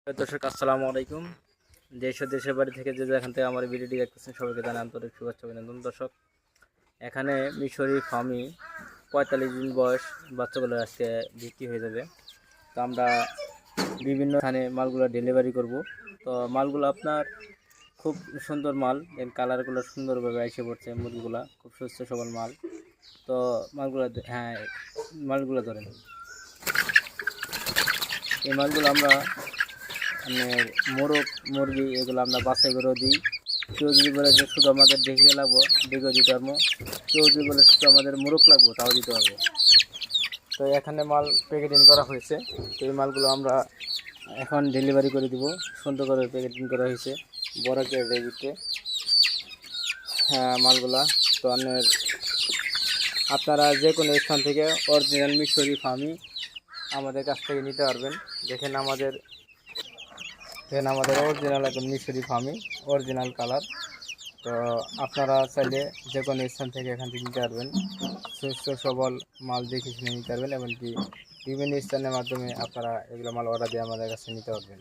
দর্শক আসসালামু আলাইকুম। দেশ ও দেশের বাড়ি থেকে যে যেখান থেকে আমার ভিডিওটি দেখতেছেন সবাইকে জানাই আন্তরিক শুভেচ্ছা অভিনন্দন। দর্শক, এখানে মিশরি ফার্মি 45 দিন বয়স বাচ্চাগুলো আজকে বিক্রি হয়ে যাবে। তো আমরা বিভিন্ন স্থানে মালগুলো ডেলিভারি করব। তো মালগুলো আপনার খুব সুন্দর মাল, এর কালারগুলো সুন্দরভাবে এসে পড়ছে। মুরগিগুলো খুব সুস্থ সবল মাল। তো মালগুলো ধরেন, এই মালগুলো আমরা আপনার মোরগ মুরগি এগুলো আমরা বাছাই করে দিই। কেউ যদি বলে যে শুধু আমাদের দেখে লাগবো, দেখেও দিতে পারবো। কেউ যদি বলে শুধু আমাদের মোরগ লাগবো, তাও দিতে পারবো। তো এখানে মাল প্যাকেটিং করা হয়েছে। তো এই মালগুলো আমরা এখন ডেলিভারি করে দিব। সুন্দর করে প্যাকেটিং করা হয়েছে বড় ক্যারেটের ভিতরে। হ্যাঁ, মালগুলা তো আপনারা যে কোনো স্থান থেকে অরিজিনাল মিশরি ফার্মি আমাদের কাছ থেকে নিতে পারবেন। দেখেন আমাদের অরিজিনাল একদম মিশরি ফার্মি, অরিজিনাল কালার। তো আপনারা চাইলে যে কোনো স্থান থেকে এখান থেকে নিতে পারবেন। সুস্থ সবল মাল দেখে শুনে নিতে পারবেন, এমনকি বিভিন্ন স্থানের মাধ্যমে আপনারা এগুলো মাল অর্ডার দিয়ে আমাদের কাছে নিতে পারবেন।